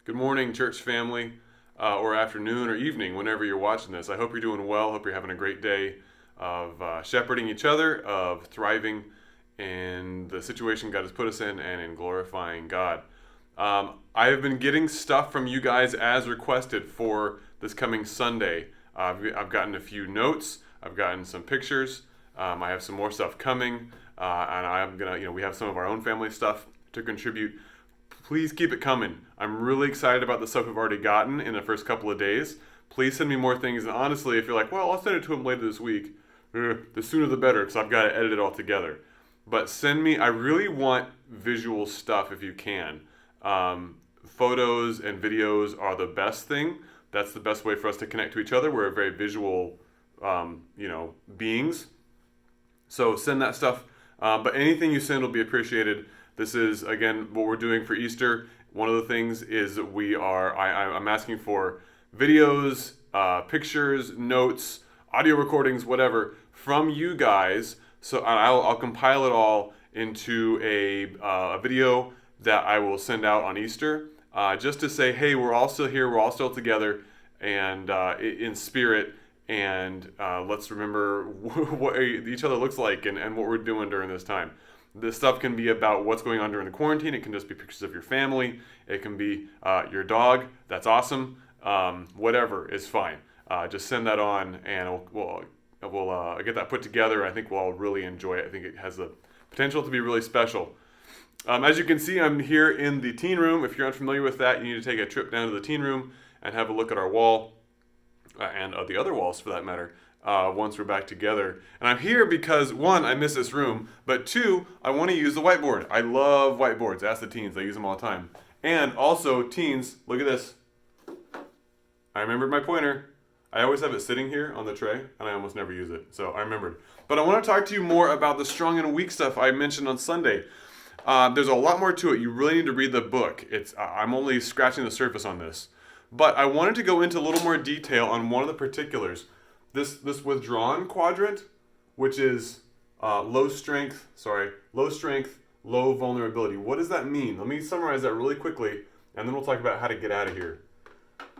Good morning, church family, or afternoon or evening, whenever you're watching this. I hope you're doing well. Hope you're having a great day of shepherding each other, of thriving in the situation God has put us in, and in glorifying God. I have been getting stuff from you guys as requested for this coming Sunday. I've gotten a few notes. I've gotten some pictures. I have some more stuff coming, and I'm gonna, we have some of our own family stuff to contribute. Please keep it coming. I'm really excited about the stuff we've already gotten in the first couple of days. Please send me more things. And honestly, if you're like, well, I'll send it to him later this week, the sooner the better, because I've got to edit it all together. But send me, I really want visual stuff if you can. Photos and videos are the best thing. That's the best way for us to connect to each other. We're very visual, beings. So send that stuff. But anything you send will be appreciated. This is, again, what we're doing for Easter. One of the things is I'm asking for videos, pictures, notes, audio recordings, whatever, from you guys. So I'll compile it all into a video that I will send out on Easter, just to say, hey, we're all still here, we're all still together, and in spirit, and let's remember what each other looks like and what we're doing during this time. This stuff can be about what's going on during the quarantine. It can just be pictures of your family. It can be your dog. That's awesome. Whatever is fine. Just send that on, and we'll get that put together. I think we'll all really enjoy it. I think it has the potential to be really special. As you can see, I'm here in the teen room. If you're unfamiliar with that, you need to take a trip down to the teen room and have a look at our wall, and the other walls for that matter. Once we're back together. And I'm here because, one, I miss this room, but two, I want to use the whiteboard. I love whiteboards. Ask the teens. They use them all the time. And also, teens, look at this. I remembered my pointer. I always have it sitting here on the tray, and I almost never use it. So I remembered. But I want to talk to you more about the strong and weak stuff I mentioned on Sunday. There's a lot more to it. You really need to read the book. I'm only scratching the surface on this. But I wanted to go into a little more detail on one of the particulars. This withdrawn quadrant, which is low strength, low vulnerability. What does that mean? Let me summarize that really quickly, and then we'll talk about how to get out of here.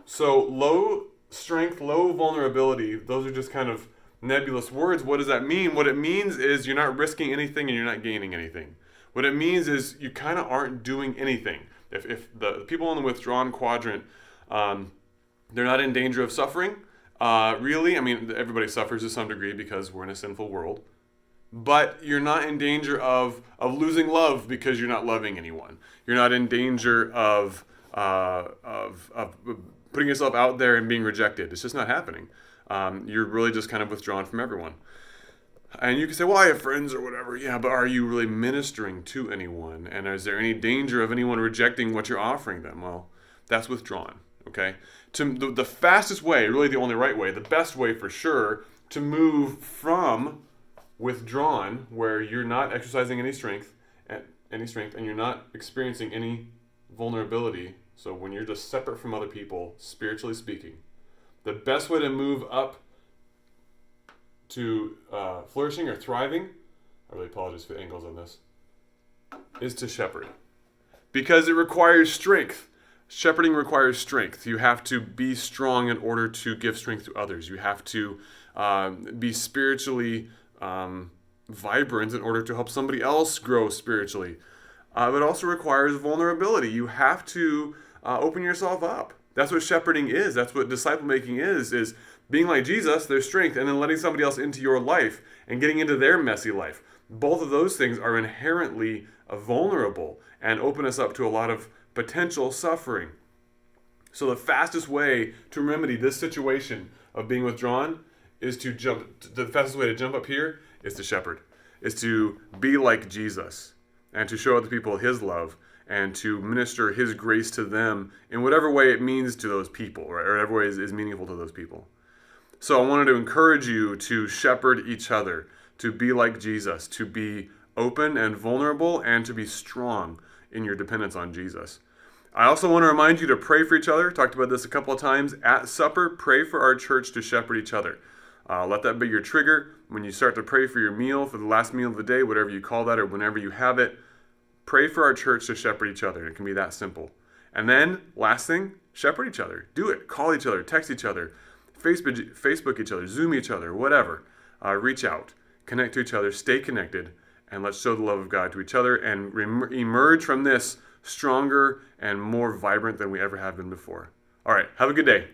So low strength, low vulnerability, those are just kind of nebulous words. What does that mean? What it means is you're not risking anything and you're not gaining anything. What it means is you kind of aren't doing anything. If the people in the withdrawn quadrant, they're not in danger of suffering. Really, I mean, everybody suffers to some degree because we're in a sinful world. But you're not in danger of losing love because you're not loving anyone. You're not in danger of putting yourself out there and being rejected. It's just not happening. You're really just kind of withdrawn from everyone. And you can say, well, I have friends or whatever. Yeah, but are you really ministering to anyone? And is there any danger of anyone rejecting what you're offering them? Well, that's withdrawn. Okay? The fastest way, really the only right way, the best way for sure, to move from withdrawn, where you're not exercising any strength, and you're not experiencing any vulnerability, so when you're just separate from other people, spiritually speaking, the best way to move up to flourishing or thriving, I really apologize for the angles on this, is to shepherd. Because it requires strength. Shepherding requires strength. You have to be strong in order to give strength to others. You have to be spiritually vibrant in order to help somebody else grow spiritually. It also requires vulnerability. You have to open yourself up. That's what shepherding is. That's what disciple making is being like Jesus, their strength, and then letting somebody else into your life and getting into their messy life. Both of those things are inherently vulnerable and open us up to a lot of potential suffering. So the fastest way to remedy this situation of being withdrawn is the fastest way to jump up here is to shepherd, is to be like Jesus and to show other people his love and to minister his grace to them in whatever way it means to those people, right? Or whatever way is meaningful to those people. So I wanted to encourage you to shepherd each other, to be like Jesus, to be open and vulnerable, and to be strong in your dependence on Jesus. I also want to remind you to pray for each other. Talked about this a couple of times. At supper, pray for our church to shepherd each other. Let that be your trigger. When you start to pray for your meal, for the last meal of the day, whatever you call that, or whenever you have it, pray for our church to shepherd each other. It can be that simple. And then, last thing, shepherd each other. Do it. Call each other, text each other, Facebook each other, Zoom each other, whatever. Reach out, connect to each other, stay connected, and let's show the love of God to each other and emerge from this stronger and more vibrant than we ever have been before. All right, have a good day.